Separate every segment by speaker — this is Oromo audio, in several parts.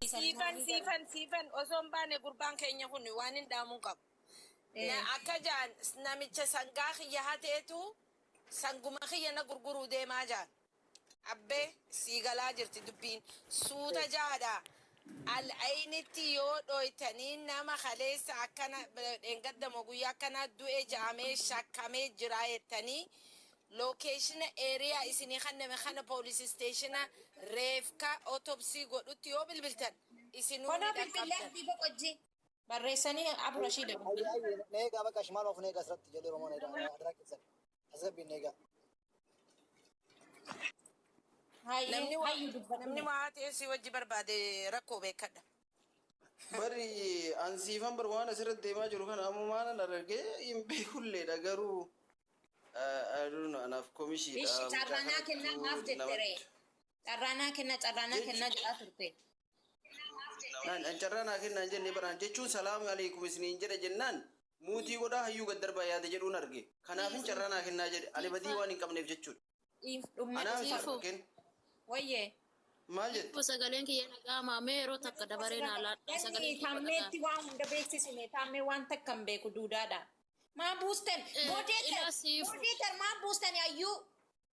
Speaker 1: Siifan osoo hin baane gurbaan keenya kun waan hin dhaamu qabu. Akka jaan namicha sangaa kiyya hateetu sanguma kiyya na gurguruu deemaa jaan. Abbee sii galaa jirti dubbiin suuta jaadha. Al'aayinitti yoo dhooytanii nama kaleessa akkana dheengaddamoo guyyaa akkana du'e jaamee shakkamee jira jettanii lokeeshina eeriyaa isinii kanname kana poolisii isteeshina reefka otopsii godhutti yoo bilbiltan isinuu
Speaker 2: Kono bilbilee bifa qojii barreessanii Abu Rashid.
Speaker 3: Neegaa bakka shimaan of neegaa asirratti jedhee Oromoon adara keessan asirratti neegaa.
Speaker 1: Namni waa teessii wajji barbaade rakkoo beekadha.
Speaker 4: Bari ansiifan barbaada asirratti deemaa jiru kana ammoo maal argee hin beekulleedha garuu aduun anaaf komishiidha.
Speaker 2: Carraanaa kennaa maaf jettere. Carraanaa kennaa jedhaa turte.
Speaker 4: Carraanaa kennaa jennee baraan jechuun salaamu alaikum isiniin jedha jennaan muutii godhaa hayyuu gad darbaa yaada jedhuun arge. Kanaafin carraanaa kennaa jedhe ani badii waan hin qabneef jechuudha. Anaaf argeen.
Speaker 2: Wayyee.
Speaker 4: Maal jettu?
Speaker 5: Sagaleen kiyya nagaama yeroo takka dabaree naalaadha.
Speaker 2: Sagaleen tammeetti waan hunda beeksisine tammee waan takka hin beeku duudaadha. Maa buustan bodeetar maa buustan ayyuu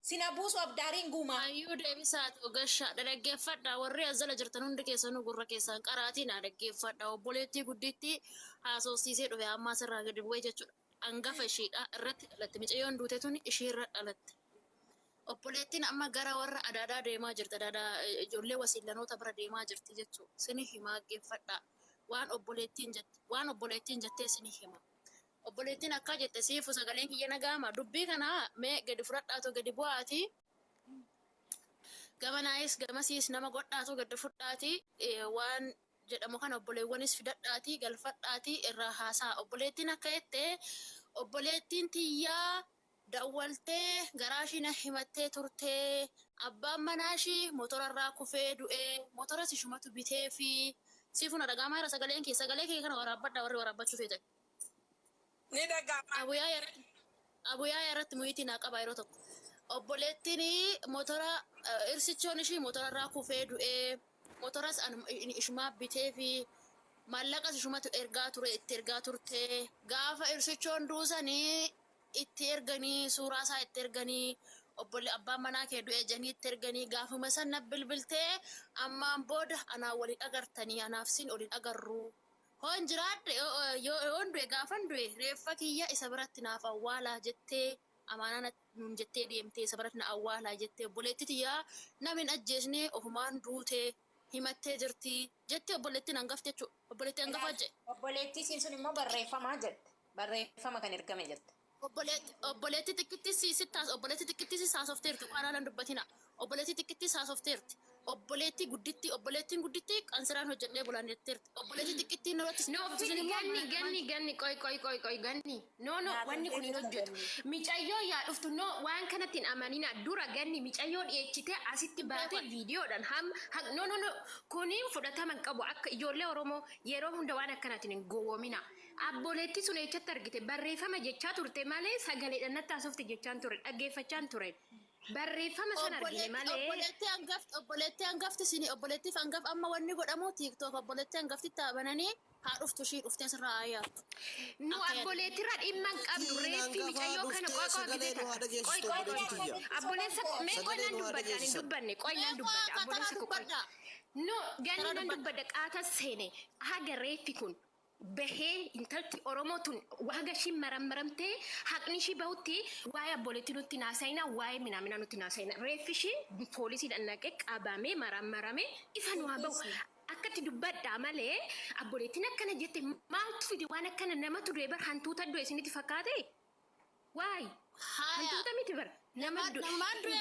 Speaker 2: sina buusu abdaariin guumaa.
Speaker 5: Ayyuu deebisaati ogashaa dhaggeeffadha warri azala jirtan hundi keessanuu gurra keessaan qaraatii na dhaggeeffadha obboleettii gudditti haasofsiisee dhufe ammaa sirraa gadi bu'ee jechuudha. Hangafa ishiidha irratti dhalatte micayyoon duute tuni ishiirra dhalatte. Obboleettiin amma gara warra adaadaa deemaa jirti. Adaadaa ijoollee wasiillanoota bira deemaa jirti jechuudha. Sini himaa geeffadha. Waan obboleettiin jettee sini hima. Obboleettiin akka jette siifu sagaleen kiyya nagaama. Dubbii kana mee gadi fudhadhaatu gadi bu'aati. Gamanaayis gamasiis nama godhaatu gadi fudhaati. Waan jedhamu kana obboleewwanis fidadhaati galfadhaati irraa haasaa. Obboleettiin akka jette obboleettiin tiyyaa dawwaltee garaashina himattee turtee abbaan manaashii motorarraa kufee du'ee motora ishumatu bitee fi siifuna dhagaamaa jira sagalee kee kana waraabbadha warri waraabbachuu feetan.
Speaker 1: Ni dhagaama.
Speaker 5: Abuyyaa irratti muyitii naa qaba yeroo tokko. Obboleettiin motora irsichoon ishii motorarraa kufee du'ee motoras ishumaa bitee fi maallaqas ishumatu ergaa ture itti ergaa turtee gaafa irsichoon duusanii itti erganii suuraa isaa itti erganii abbaan manaa kee du'e janii itti erganii gaafuma sana bilbiltee ammaan booda anaa waliin agartanii anaaf sin waliin agarru. Hoon jiraadde yoon du'e gaafan du'e reeffa kiyya isa biratti naaf awwaalaa jettee amaanaa nuun jettee deemtee isa biratti na awwaalaa jettee obboleettii tiyyaa namni ajjeesnee ofumaan duutee himattee jirti jettee obboleettiin hangafte jechuudha. Obboleettii hangafaa jedhe.
Speaker 2: Obboleettii siin sun immoo barreeffamaa jette. Barreeffama kan ergame jette.
Speaker 5: Obboleettii xiqqittii saasofteerti waan aanan dubbatina. Obboleettii xiqqittii saasofteerti. Obboleettiin guddittii qansiraan hojjennee bulaan jetteerti. Obboleettii xiqqittii nurratti
Speaker 6: ganni qoy ganni. No wanni kun hin hojjetu. Micayyoo yaa dhuftu waan kanatti hin amanina dura ganni micayyoo dhiyeechitee asitti baatee viidiyoodhaan no kuniin fudhatama hin qabu akka ijoollee Oromoo yeroo hunda waan akkanaatiin hin gowwoomina. Abboleettii sun echatti argite barreeffama jechaa turte malee sagaleedhaan natti haasofte jechaan ture dhaggeeffachaan ture. Barreeffama sana argine malee.
Speaker 5: Obboleettii hangafti sini obboleettiif hangaf amma wanni godhamu tiiktook obboleettii hangafti taa'ananii haa dhuftu ishii dhuftee sirraa ayyaatu.
Speaker 6: Nu abboleettirra dhimma hin qabnu reeffi micayyoo kana qoy abboleessa mee qoy nan dubbadha ani dubbanne qoy nan dubbadha abboleessa qoy. No ganni nan dubbadha qaata seene haga reeffi kun. Bahee intalti Oromootun waaga ishii marammaramtee haqni ishii bahutti waa'ee abboleettii nutti naasayina waa'ee minaamina nutti naasayina reeffi ishii poolisiidhaan naqee qabamee marammaramee ifa nu haa bahu akkatti dubbadhaa malee abboleettiin akkana jette maaltu fide waan akkana namatu du'e bar hantuuta du'e isinitti fakkaate waay hantuuta miti bar nama
Speaker 5: du'e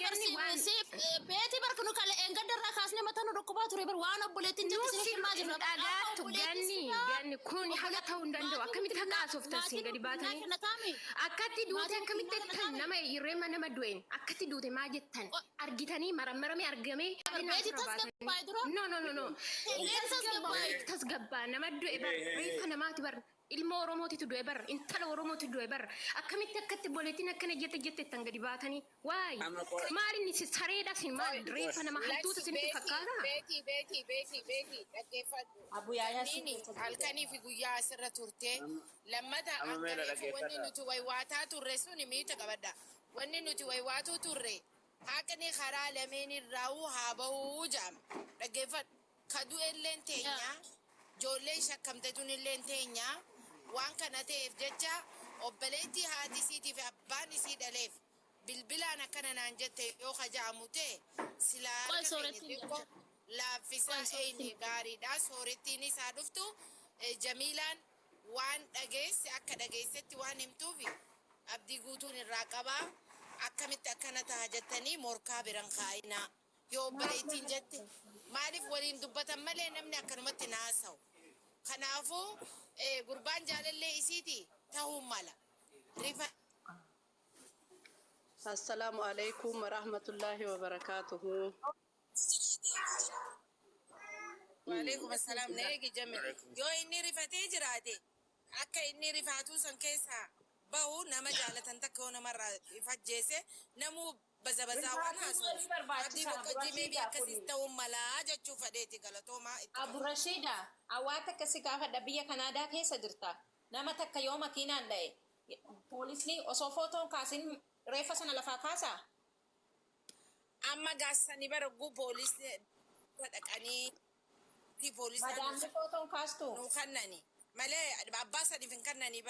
Speaker 5: barsiisee beeti bar kunu kale engadarraa kaasnee mataa nu dhukkubaa ture bar waan obboleettiin jette isinitti himaa jirra.
Speaker 6: Dhagaattu ganni kun haga ta'uu hin danda'u akkamitti haqa haasoftan siin gadi baatanii akkatti duute akkamitti jettan nama irreema nama du'een akkatti duute maa jettan argitanii marammarame argamee no tasgabbaa nama du'e bar reeffa namaati bar ilma oromootitu du'e bar intala oromootu du'e bar akkamitti akkatti boleetiin akkana jette tan gadi baatanii waay maal inni sareedha sin maal reeffa nama hantuuta sinitti fakkaata
Speaker 1: beeti dhaggeeffadhu.
Speaker 2: Abu Yaayaa
Speaker 1: Halkanii fi guyyaa asirra turte lammata akka wanni nuti waywaataa turre suni miita qabadha. Wanni nuti waywaatuu turre haqni karaa lameen irraa'uu haa bahuu jaama. Dhaggeeffadhu. Kadu illeen teenya ijoollee shakkamtetuun illeen teenya waan kana ta'eef jecha obboleettii haati isiitii fi abbaan isii dhaleef bilbilaan akkana naan jette yoo kajaamu ta'e silaa xiqqoo laaffisa eenyu gaariidha. Soorettiin isaa dhuftu Jamiilaan waan dhageesse akka dhageessetti waan himtuufi abdii guutuun irraa qabaa. Akkamitti akkana ta'a jettanii morkaa biran kaa'inaa yoo obboleettiin jette maaliif waliin dubbatan malee namni akkanumatti naasawu. Kanaafuu gurbaan jaalallee isiiti ta'uu mala.
Speaker 7: Assalamu alaikum warahmatullahi wabarakatuhu.
Speaker 1: Waalaikum assalam. Neegi Jamil. Yoo inni rifatee jiraate akka inni rifaatuu san keessaa bahu nama jaalatan takka yoo namarraa ifajjeese namuu bazabazaa waan haasa'uuf abdii boqqojjii meebii akkasiis ta'uu malaa jechuu fedheeti galatoomaa.
Speaker 2: Abu Rashida, awwaata akkasii gaafadha biyya Kanaadaa keessa jirta. Nama takka yoo makiinaan dha'e poolisni osoo footoon kaasin reeffa sana lafaa kaasaa?
Speaker 1: Amma gaassanii baragguu poolisni dhaqanii fi poolisaan
Speaker 2: Madaamni footoon kaastu?
Speaker 1: nuu kannani. Malee abbaa sadiif hin kannanii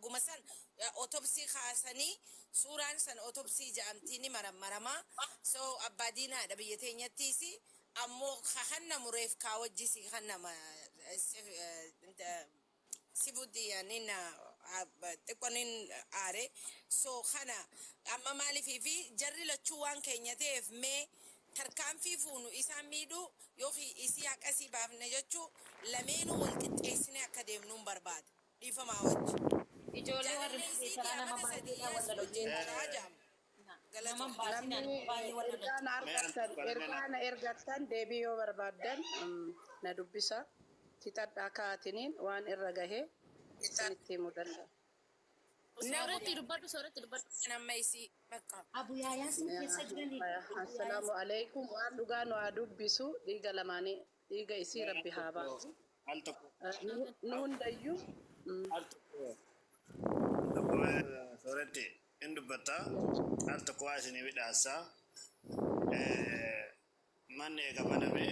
Speaker 1: guma san otopsii kaasanii suuraan san otopsii ja'amtii ni maramaa. So abbaa diinaadha biyya teenyattiis ammoo kannamu reef kaawwajjisi kannama sibuddi nina xiqqoonin aare. So kana amma maaliifii fi jarri lachuu waan keenya ta'eef mee tarkaanfii fuunu isaan miidhuu yookiin isii haqasii baafne jechuu lameenuu wal qixxeessine akka deemnuun barbaada. Dhiifamaa wajji.
Speaker 2: Ijoollee warri seesaraa nama baay'eedha wal lolchee.
Speaker 7: Namni ergaan ergattan deebii yoo barbaadan na dubbisa. Titadhaa kaatiniin waan irra gahee isinitti himuu danda'a.
Speaker 5: Sooretti dubbadhu.
Speaker 1: Nama isii bakka.
Speaker 2: Abu Yaayaa sin keessa jiranii.
Speaker 7: Assalaamu alaikum. Waan dhugaa nu haa dubbisu dhiiga lamaanii dhiiga isii rabbi haa baasu. Nu hundayyuu.
Speaker 8: Sooretti in dubbata al tokko waa isinii midhaasa. Manni eega baname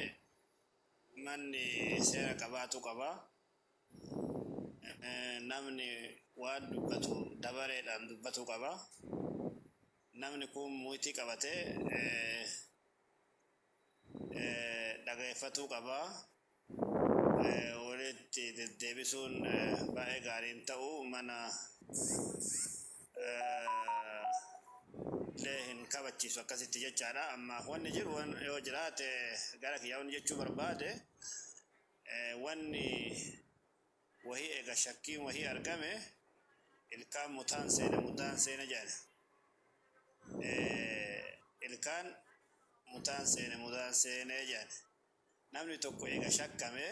Speaker 8: manni seera qabaatu qaba. Namni waan dubbatu dabareedhaan dubbatu qaba. Namni kun muytii qabatee dhaggeeffatuu qaba. Walitti deddeebisuun baay'ee gaariin ta'u mana illee hin kabachiisu akkasitti jechaadha. Amma wanni jiru yoo jiraate gara kiyyaawwan jechuu barbaade wanni wahii eega shakkiin wahii argame ilkaan mutaan seene jedhani. Ilkaan mutaan seene jedhani. Namni tokko eega shakkame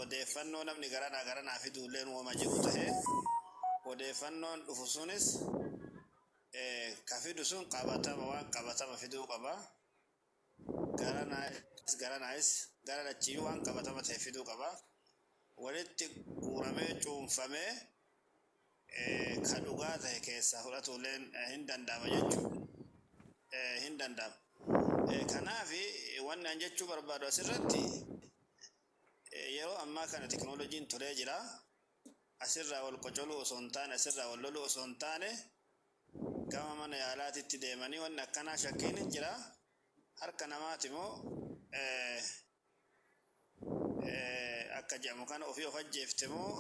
Speaker 8: odeeffannoo namni garanaa fiduulleen uumama jiru ta'e odeeffannoon dhufu sunis ka fidu sun qabatama fiduu qaba. Garanaayis gara lachiyyuu waan qabatama ta'e fiduu qaba. Walitti guuramee cuunfamee ka dhugaa ta'e keessaa fudhatuulleen hin danda'ama jechuudha. Hin danda'ama. Kanaaf wanni an jechuu barbaadu asirratti yeroo ammaa kana teknooloojiin turee jira. Asirraa wal qocoluu osoo hin taane asirraa wal loluu osoo hin taane gama mana yaalaatitti deemanii wanni akkanaa shakkiin hin jira. Harka namaati immoo akka jedhamu kana ofii of ajjeefte moo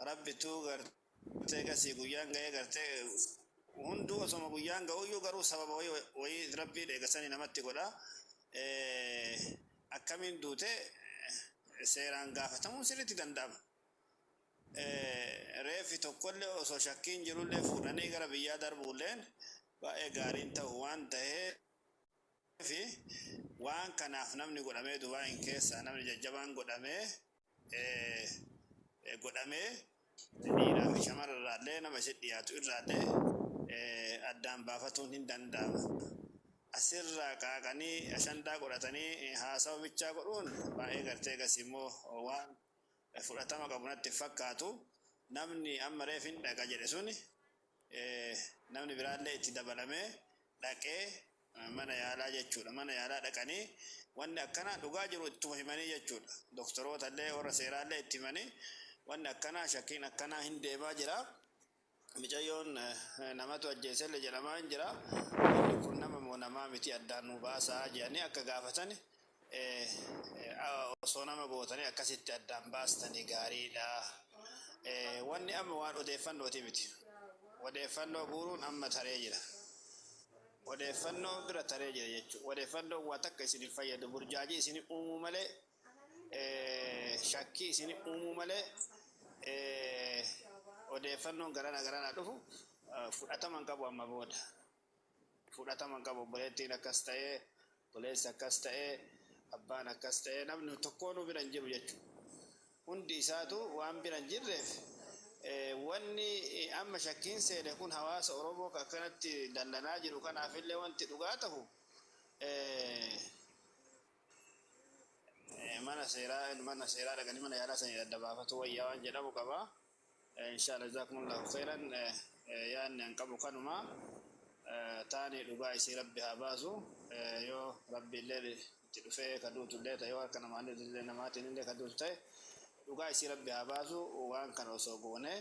Speaker 8: rabbituu gartee gasii guyyaan ga'ee gartee hunduu osoma guyyaan ga'uyyuu garuu sababa wayii rabbii dheegasanii namatti godha. Akkamiin duute seeraan gaafatamuun sirriitti danda'ama. Reeffi tokkollee osoo shakkiin jirullee fuudhanii gara biyyaa darbuulleen baay'ee gaariin ta'u waan ta'eef waan kanaaf namni godhamee Dubaayin keessa namni jajjabaan godhamee godhamee dhiiraa fi shamarrarraallee nama isin dhiyaatu irraallee addaan baafatuun hin danda'ama. Asirraa qaaqanii ashandaa godhatanii haasawa bichaa godhuun baay'ee gartee gas immoo waan fudhatama qabu natti fakkaatu. Namni amma reef hin dhaqa jedhe suni namni biraallee itti dabalamee dhaqee mana yaalaa jechuudha. Mana yaalaa dhaqanii wanni akkanaa dhugaa jiru ittuma himanii jechuudha. Doktoroota illee warra seeraallee itti himanii wanni akkanaa shakkiin akkanaa hin deemaa jira. Micayyoon namatu ajjeesellee jedhamaa hin jira. Wanni kun nama moo namaa miti addaan nu baasaa jedhanii akka gaafatan osoo nama gootanii akkasitti addaan baastanii gaariidha. Wanni amma waan odeeffannooti miti. Odeeffannoo guuruun amma taree jira. Odeeffannoo bira taree jira jechuudha. Odeeffannoo waan takka isin fayyadu burjaajii isin uumuu malee shakkii isin uumuu malee odeeffannoon garana dhufu fudhataman qabu amma booda. Fudhataman qabu obboleettiin akkas ta'ee, obboleessi akkas ta'ee, abbaan akkas ta'ee namni tokkoonuu bira hin jiru jechuudha. Hundi isaatu waan bira hin jirreef wanni amma shakkiin seene kun hawaasa Oromoo akkanatti dallanaa jiru kanaafillee wanti dhugaa ta'u mana seeraa dhaqanii mana yaalaa sanii adda baafatu wayyaa waan jedhamu qaba. Inshallah jazakumullahu khairan yaanni an qabu kanuma taani dhugaa isii rabbi haa baasu yoo rabbi illee itti dhufee kaduutu illee ta'e yoo harka namaatiin illee kaduutu ta'e dhugaa isii rabbi haa baasu waan kana osoo goone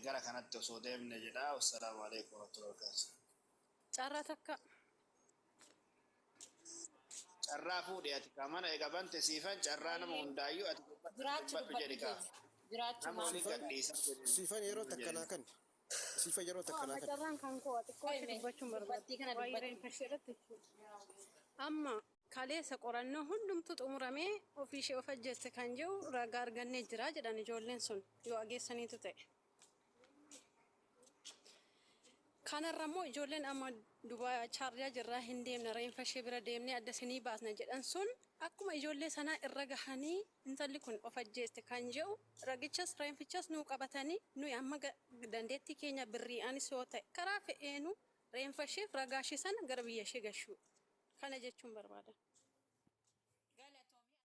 Speaker 8: gara kanatti osoo deemne jedha. Wassalaamu alaikum warahmatullahi wabarakatuh.
Speaker 9: Carraa takka.
Speaker 8: Carraa fuudhee ati kamana egaa bante siifan carraa nama hundaayyuu ati dubbadhu jedhi kaa. Nama olii gadhiisa.
Speaker 10: Siifan yeroo takkanaa kan. Siifan yeroo takkanaa kan.
Speaker 9: Carraan kan koo xiqqoo dubbachuun barbaada. Amma kaleessa qorannoo hundumtu xumuramee ofii ishee of ajjeesse kan jedhu ragaa argannee jira jedhan ijoolleen sun yoo ageessaniitu ta'e. Kanarra immoo ijoolleen amma Dubaay chaarjaa jirraa hin deemne reenfa ishee bira deemnee adda isinii baasna jedhan sun akkuma ijoollee sanaa irra gahanii intalli kun of ajjeeste kan jedhu ragichas reenfichas nuu qabatanii nuyi amma dandeettii keenya birri'anis yoo ta'e karaa fe'eenu reenfa isheef ragaa ishee sana gara biyya ishee gashuu kana jechuun barbaada.